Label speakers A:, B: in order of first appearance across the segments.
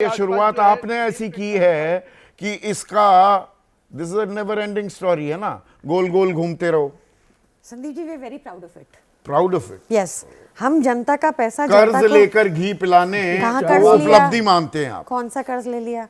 A: ये शुरुआत आपने ऐसी की है कि इसका this is never ending story है ना, गोल गोल घूमते रहो।
B: Sandeep ji, we are very proud of it.
A: Proud of it?
B: Yes, हम जनता का पैसा
A: कर्ज लेकर घी पिलाने वो उपलब्धि मानते हैं आप?
B: कौन सा कर्ज ले लिया?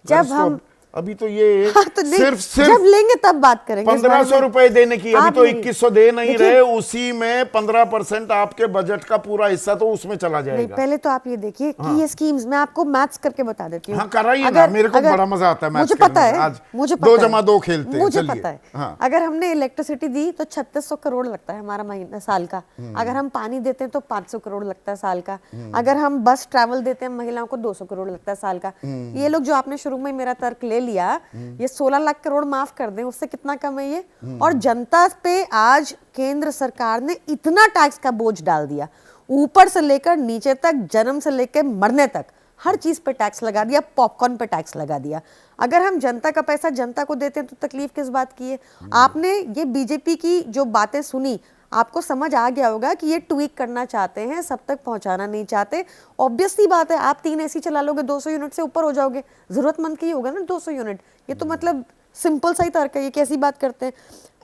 B: जब हम
A: अभी तो ये
B: हाँ, तो
A: सिर्फ
B: जब लेंगे तब बात करेंगे।
A: 1500 रुपए देने की, अभी तो 2100 दे नहीं रहे, उसी में 15% आपके बजट का पूरा हिस्सा तो उसमें चला जाएगा।
B: पहले तो आप ये देखिए कि ये स्कीम्स मैं आपको मैथ्स करके बता देती हूँ।
A: हाँ, कराइए ना, मेरे को बड़ा मजा आता है मैथ्स
B: मुझे पता है,
A: आज
B: मुझे
A: 2 जमा 2 खेलते हैं।
B: मुझे पता है। हाँ। अगर हमने इलेक्ट्रिसिटी दी तो 3600 करोड़ लगता है हमारा महीना साल का। अगर हम पानी देते हैं तो 500 करोड़ लगता है साल का। अगर हम बस ट्रैवल देते हैं महिलाओं को 200 करोड़ लगता है साल का। ये लोग जो आपने शुरू में मेरा तर्क ले लिया, ये 16 लाख करोड़ माफ कर दें, उससे कितना कम है ये? और जनता पे आज केंद्र सरकार ने इतना टैक्स का बोझ डाल दिया, ऊपर से लेकर नीचे तक, जन्म से लेकर मरने तक हर चीज पे टैक्स लगा दिया, पॉपकॉर्न पे टैक्स लगा दिया। अगर हम जनता का पैसा जनता को देते हैं तो तकलीफ किस बात की है? आपने ये बीजेपी की जो बातें सुनी, आपको समझ आ गया होगा कि ये ट्वीक करना चाहते हैं, सब तक पहुंचाना नहीं चाहते। ऑब्वियस सी बात है, आप 3 एसी चला लोगे 200 यूनिट से ऊपर हो जाओगे, जरूरतमंद की होगा ना 200 यूनिट। ये तो मतलब सिंपल सा ही तर्क है, ये कैसी बात करते हैं?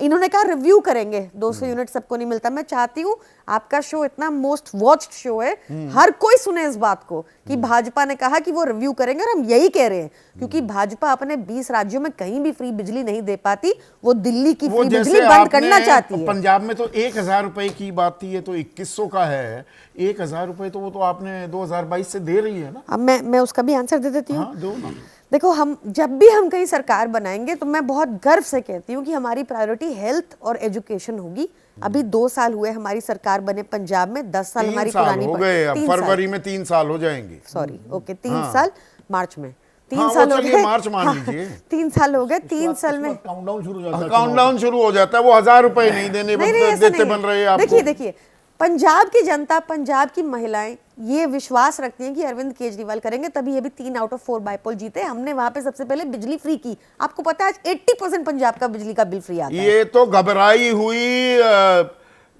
B: इन्होंने कहा रिव्यू करेंगे, 200 यूनिट सबको नहीं मिलता। मैं चाहती हूँ, आपका शो इतना मोस्ट वॉच्ड शो है, हर कोई सुने इस बात को कि भाजपा ने कहा कि वो रिव्यू करेंगे, और हम यही कह रहे हैं क्योंकि भाजपा अपने 20 राज्यों में कहीं भी फ्री बिजली नहीं दे पाती, वो दिल्ली की फ्री बिजली बंद करना चाहती है।
A: पंजाब में तो 1000 रुपए की बात थी, ये तो 2100 का है। 1000 रुपए तो वो तो आपने 2022 से दे रही है ना।
B: अब मैं उसका भी आंसर दे देती हूँ।
A: हाँ, दो ना।
B: देखो, हम जब भी हम कहीं सरकार बनाएंगे तो मैं बहुत गर्व से कहती हूँ कि हमारी प्रायोरिटी हेल्थ और एजुकेशन होगी। अभी 2 साल हुए हमारी सरकार बने पंजाब में, 10 साल हमारी पुरानी
A: हो गए। अब फरवरी में 3 साल हो जाएंगे।
B: सॉरी, ओके, 3 साल मार्च में
A: 3 साल हो गए, मार्च मान लीजिए।
B: 3 साल हो गए, 3 साल में
A: काउंटडाउन शुरू हो जाता है। वो 1000 रुपए नहीं देते बन रहे हैं आपको।
B: देखिए, पंजाब की जनता, पंजाब की महिलाएं ये विश्वास रखती हैं कि अरविंद केजरीवाल करेंगे, तभी ये भी 3 आउट ऑफ 4 बाइपोल जीते। हमने वहां पे सबसे पहले बिजली फ्री की। आपको पता है आज 80% पंजाब का बिजली का बिल फ्री आता है।
A: ये तो घबराई हुई,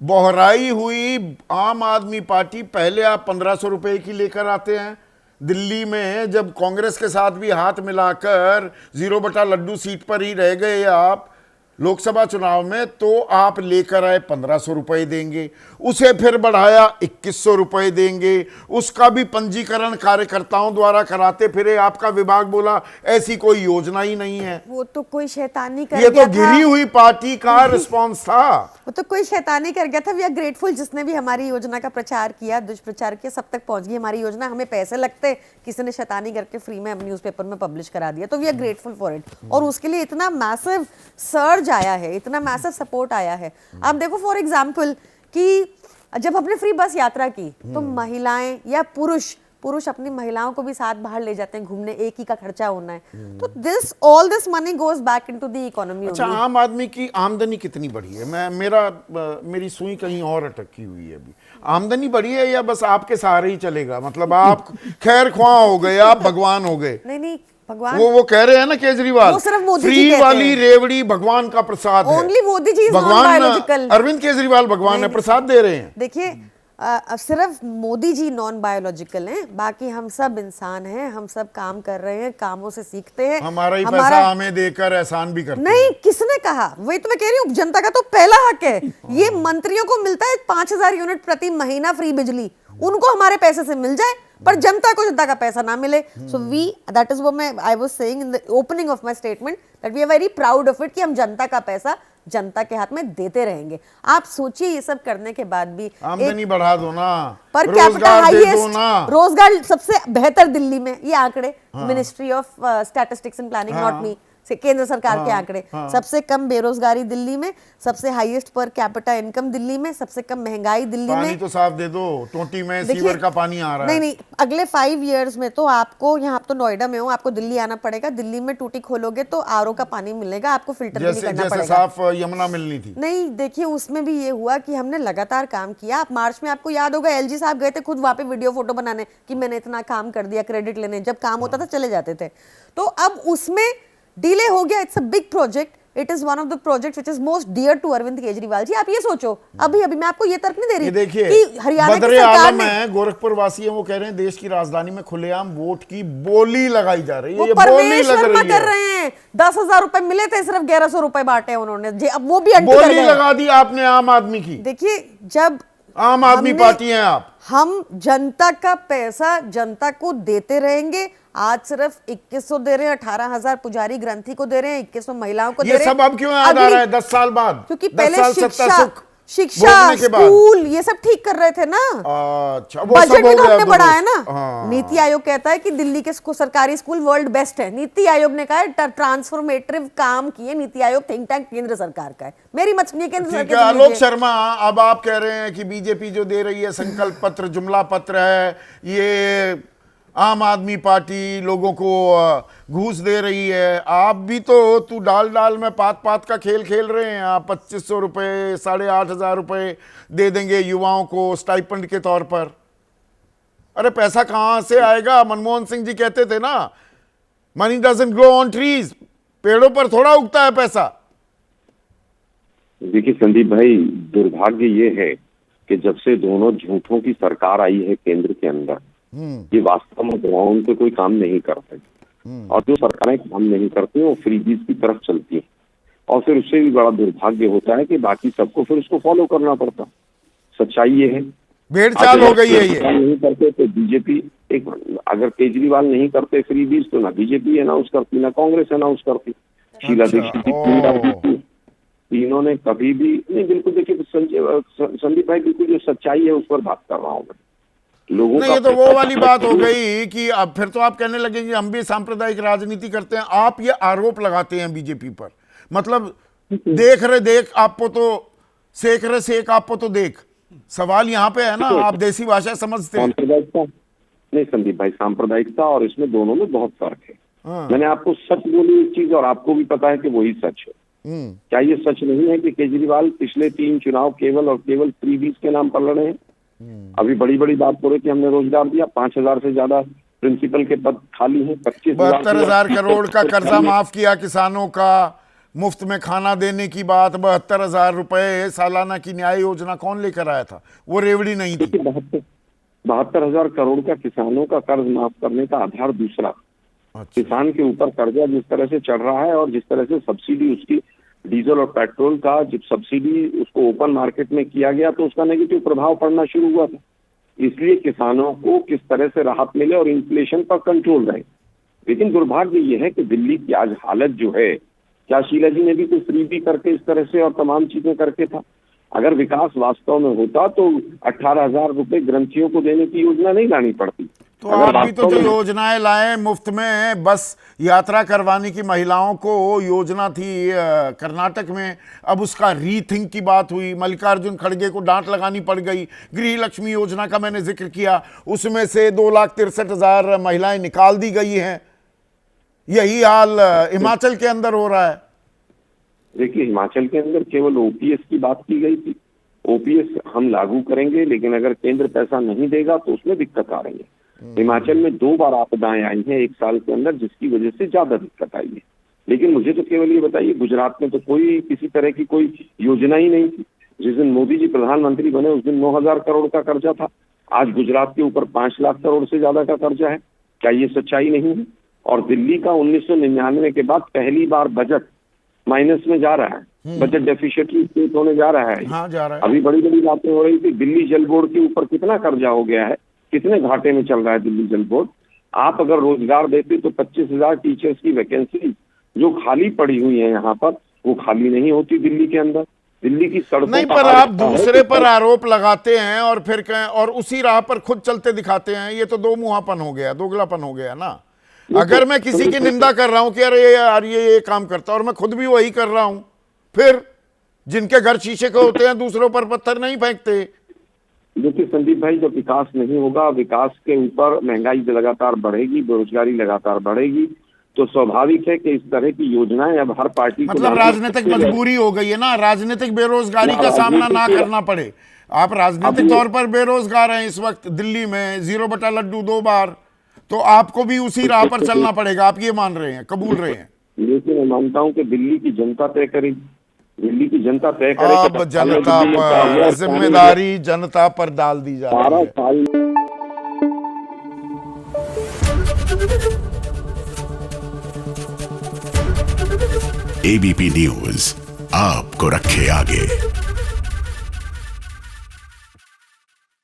A: बहराई हुई आम आदमी पार्टी। पहले आप 1500 रुपए की लेकर आते हैं दिल्ली में, जब कांग्रेस के साथ भी हाथ मिलाकर 0 बटा लड्डू सीट पर ही रह गए आप लोकसभा चुनाव में, तो आप लेकर आए 1500 रुपए देंगे, उसे फिर बढ़ाया 2100 रुपए देंगे, उसका भी पंजीकरण कार्यकर्ताओं द्वारा कराते फिरे। आपका विभाग बोला ऐसी कोई योजना ही नहीं है।
B: वो तो कोई शैतानी कर
A: ये
B: गया
A: तो गिरी हुई पार्टी का रिस्पॉन्स था।
B: वो तो कोई शैतानी कर गया था। वी आर ग्रेटफुल जिसने भी हमारी योजना का प्रचार किया, दुष्प्रचार किया, सब तक पहुंच गई हमारी योजना। हमें पैसे लगते, किसी ने शैतानी करके फ्री में न्यूज़पेपर में पब्लिश करा दिया, तो we are grateful for it. और उसके लिए इतना मैसिव सर्ज आया है, इतना मैसिव सपोर्ट आया है। आप देखो फॉर एग्जाम्पल कि जब हमने फ्री बस यात्रा की तो महिलाएं या पुरुष अपनी महिलाओं को भी साथ बाहर ले जाते हैं घूमने, एक ही का खर्चा होना है, तो all this money goes back into the economy.
A: अच्छा, आम आदमी की आमदनी कितनी बढ़ी है? मेरी सुई कहीं और अटकी हुई है। अभी आमदनी बढ़ी है या बस आपके सहारे ही चलेगा? मतलब आप खैर ख्वाह हो गए, आप भगवान हो गए?
B: नहीं, भगवान
A: वो कह रहे हैं ना केजरीवाल,
B: वो सिर्फ मोदी
A: फ्री
B: जी
A: वाली रेवड़ी भगवान का प्रसाद है।
B: ओनली मोदी जी
A: भगवान अरविंद केजरीवाल भगवान है, प्रसाद दे रहे हैं।
B: देखिए, सिर्फ मोदी जी नॉन बायोलॉजिकल हैं, बाकी हम सब इंसान हैं, हम सब काम कर रहे हैं, कामों से सीखते हैं।
A: हमारा ही पैसा हमें देकर एहसान भी करते
B: नहीं, किसने कहा? वही तो मैं कह रही हूँ, जनता का तो पहला हक है। ये मंत्रियों को मिलता है 5000 यूनिट प्रति महीना फ्री बिजली, उनको हमारे पैसे से मिल जाए, पर जनता को जनता का पैसा ना मिले। So that is what I was saying in the opening of my statement, that we are very proud of it कि हम जनता का पैसा जनता के हाथ में देते रहेंगे। आप सोचिए, ये सब करने के बाद भी
A: आमदनी बढ़ा दो ना,
B: पर कैपिटा हाईएस्ट रोजगार सबसे बेहतर दिल्ली में, ये आंकड़े ministry of statistics and planning, not me, केंद्र सरकार के आंकड़े। सबसे कम बेरोजगारी दिल्ली में, सबसे highest per capita income Delhi में, सबसे कम महंगाई दिल्ली में।
A: पानी तो साफ दे दो, टोटी में सीवर का पानी आ रहा है।
B: नहीं, अगले 5 इयर्स में तो आपको, यहाँ तो नोएडा में हो, आपको दिल्ली आना पड़ेगा। दिल्ली में टूटी खोलोगे तो आरओ का पानी मिलेगा, आपको फिल्टर भी नहीं करना पड़ेगा।
A: जैसे साफ यमुना मिलनी थी।
B: नहीं, देखिए उसमें भी ये हुआ कि हमने लगातार काम किया। आप मार्च में, आपको याद होगा, एलजी साहब गए थे खुद वहां पे वीडियो फोटो बनाने कि मैंने इतना काम कर दिया, क्रेडिट लेने। जब काम होता था चले जाते थे। तो अब उसमें डिले हो गया, it's a big project, it is one of the project which is most dear to Arvind Kejriwal ji. आप ये सोचो, अभी अभी मैं आपको ये तर्क नहीं दे रही
A: ये देखिए,
B: कि हरियाणा की
A: बदरे
B: सरकार
A: आलम
B: ने
A: है, गोरखपुर वासी है, वो कह रहे हैं देश की राजधानी में खुलेआम वोट की बोली लगाई जा रही है।
B: वो
A: ये बोली
B: परवेश
A: लग
B: वर्मा
A: रही
B: कर
A: है,
B: रहे हैं। 10,000 रुपए मिले थे, सिर्फ 1100 रुपए बांटे उन्होंने जी, अब वो भी अंटी कर
A: बोली
B: गए।
A: लगा दी आपने आम आदमी की।
B: देखिए, जब
A: आम आदमी पार्टी हैं आप।
B: हम जनता का पैसा जनता को देते रहेंगे। आज सिर्फ 2100 दे रहे हैं, 18,000 पुजारी ग्रंथी को दे रहे हैं, 2100 महिलाओं को दे
A: ये
B: रहे हैं।
A: सब अब क्यों याद आ रहा है 10 साल बाद?
B: क्योंकि
A: 10
B: पहले
A: साल सत्ता सुख
B: शिक्षा
A: भोगने के बाद।
B: स्कूल ये सब ठीक कर रहे थे ना।
A: अच्छा, वो
B: बजट
A: सब
B: भी
A: हो
B: तो
A: गया
B: हमने
A: दुरुस्त।
B: बढ़ाया ना।
A: हाँ।
B: नीति आयोग कहता है कि दिल्ली के सरकारी स्कूल वर्ल्ड बेस्ट है। नीति आयोग ने कहा है ट्रांसफॉर्मेटिव काम किए। नीति आयोग थिंक टैंक केंद्र सरकार का है, मेरी मत सुनिए, केंद्र
A: ठीक
B: सरकार
A: है,
B: की
A: आलोक
B: लीजिए।
A: शर्मा, अब आप कह रहे हैं कि बीजेपी जो दे रही है संकल्प पत्र, जुमला पत्र है, ये आम आदमी पार्टी लोगों को घूस दे रही है। आप भी तो तू डाल डाल में पात पात का खेल खेल रहे हैं। आप 2500 रुपये, 8,500 रुपये दे देंगे युवाओं को स्टाइपेंड के तौर पर। अरे पैसा कहां से आएगा? मनमोहन सिंह जी कहते थे ना, money doesn't grow on trees, पेड़ों पर थोड़ा उगता है पैसा।
C: देखिए संदीप भाई, दुर्भाग्य ये है कि जब से दोनों झूठों की सरकार आई है केंद्र के अंदर, ये वास्तव में ग्राउंड पे कोई काम नहीं करते। और जो सरकारें काम नहीं करती वो फ्रीबीज की तरफ चलती है, और फिर उससे भी बड़ा दुर्भाग्य होता है कि बाकी सबको फिर उसको फॉलो करना पड़ता। सच्चाई ये है,
A: भेड़ चाल हो गई है ये।
C: नहीं करते तो बीजेपी, एक अगर केजरीवाल नहीं करते फ्रीबीज तो ना बीजेपी अनाउंस करती, ना कांग्रेस अनाउंस करती। शीला दीक्षित की तीन बार जीती, तीनों ने कभी भी नहीं। बिल्कुल देखिए संदीप भाई, बिल्कुल जो सच्चाई है उस पर बात कर रहा हूँ मैं। लोगों
A: नहीं,
C: का
A: ये तो वो वाली बात हो गई कि अब फिर तो आप कहने लगेंगे हम भी सांप्रदायिक राजनीति करते हैं। आप ये आरोप लगाते हैं बीजेपी पर, मतलब देख आपको तो सेक रहे सेक आपको तो देख। सवाल यहाँ पे है ना, आप देसी भाषा समझते हैं।
C: सांप्रदायिकता नहीं संदीप भाई, सांप्रदायिकता और इसमें दोनों में बहुत फर्क है।
A: हाँ।
C: मैंने आपको सच बोली एक चीज, और आपको भी पता है कि वही सच है। क्या ये सच नहीं है कि केजरीवाल पिछले 3 चुनाव केवल और केवल फ्रीबीज के नाम पर लड़े हैं? अभी बड़ी बड़ी बात हो रही कि हमने रोजगार दिया, 5,000 से ज्यादा प्रिंसिपल के पद खाली हैं, 25,000
A: 72,000 करोड़ का कर्जा माफ किया किसानों का, मुफ्त में खाना देने की बात, 72,000 रुपए सालाना की न्याय योजना कौन लेकर आया था? वो रेवड़ी नहीं थी।
C: 72,000 करोड़ का किसानों का कर्ज माफ करने का आधार दूसरा।
A: अच्छा।
C: किसान के ऊपर कर्जा जिस तरह से चढ़ रहा है और जिस तरह से सब्सिडी उसकी डीजल और पेट्रोल का जब सब्सिडी उसको ओपन मार्केट में किया गया तो उसका नेगेटिव प्रभाव पड़ना शुरू हुआ था। इसलिए किसानों को किस तरह से राहत मिले और इन्फ्लेशन पर कंट्रोल रहे। लेकिन दुर्भाग्य ये है कि दिल्ली की आज हालत जो है, क्या शीला जी ने भी कोई फ्रीबी करके इस तरह से और तमाम चीजें करके था? अगर विकास वास्तव में होता तो 18,000 रुपए ग्रंथियों को देने की योजना नहीं लानी पड़ती।
A: तो आप भी तो जो योजनाएं लाए मुफ्त में बस यात्रा करवाने की महिलाओं को योजना थी कर्नाटक में, अब उसका रीथिंक की बात हुई, मल्लिकार्जुन खड़गे को डांट लगानी पड़ गई। गृह लक्ष्मी योजना का मैंने जिक्र किया, उसमें से 2,63,000 महिलाएं निकाल दी गई हैं। यही हाल हिमाचल के अंदर हो रहा है।
C: देखिए, हिमाचल के अंदर केवल ओपीएस की बात की गई थी। ओपीएस हम लागू करेंगे, लेकिन अगर केंद्र पैसा नहीं देगा तो उसमें दिक्कत आ रही है। हिमाचल में 2 बार आपदाएं आई हैं 1 साल के अंदर, जिसकी वजह से ज्यादा दिक्कत आई है। लेकिन मुझे तो केवल ये बताइए, गुजरात में तो कोई किसी तरह की कोई योजना ही नहीं थी। जिस दिन मोदी जी प्रधानमंत्री बने उस दिन 9,000 करोड़ का कर्जा था। आज गुजरात के ऊपर 5 लाख करोड़ से ज्यादा का कर्जा है। क्या ये सच्चाई नहीं है? और दिल्ली का 1999 के बाद पहली बार बजट माइनस में जा रहा है, बजट डेफिशिएटरी स्टेट होने जा रहा है।
A: हाँ, जा रहा है।
C: अभी बड़ी बड़ी बातें हो रही थी, दिल्ली जल बोर्ड के ऊपर कितना कर्जा हो गया है, कितने घाटे में चल रहा है दिल्ली जल बोर्ड। आप अगर रोजगार देते तो 25,000 टीचर्स की वैकेंसी जो खाली पड़ी हुई है यहाँ पर, वो खाली नहीं होती दिल्ली के अंदर। दिल्ली की सड़कों
A: नहीं,
C: का
A: पर
C: हाल
A: आप
C: ऐसा है
A: दूसरे
C: कि
A: पर आरोप लगाते हैं और फिर कहें और उसी राह पर खुद चलते दिखाते हैं। ये तो दो मुहापन हो गया, दोगलापन हो गया ना। अगर मैं किसी की निंदा कर रहा हूं कि अरे यार ये काम करता और मैं खुद भी वही कर रहा हूं, फिर जिनके घर शीशे के होते हैं दूसरों पर पत्थर नहीं फेंकते।
C: देखिए संदीप भाई, जब विकास नहीं होगा, विकास के ऊपर महंगाई लगातार बढ़ेगी, बेरोजगारी लगातार बढ़ेगी, तो स्वाभाविक है कि इस तरह की योजनाएं अब हर पार्टी को
A: मतलब राजनीतिक मजबूरी हो गई है ना, राजनीतिक बेरोजगारी का सामना ना करना पड़े। आप राजनीतिक तौर पर बेरोजगार हैं इस वक्त दिल्ली में, 0 बटा लड्डू 2 बार, तो आपको भी उसी राह पर चलना पड़ेगा। आप ये मान रहे हैं, कबूल रहे हैं?
C: लेकिन मैं मानता हूँ कि दिल्ली की जनता तय करेगी, दिल्ली की जनता तय करेगी।
A: अब जनता पर जिम्मेदारी जनता पर डाल दी जा रही
C: 12
A: है।
C: साल
D: एबीपी न्यूज आपको रखे आगे।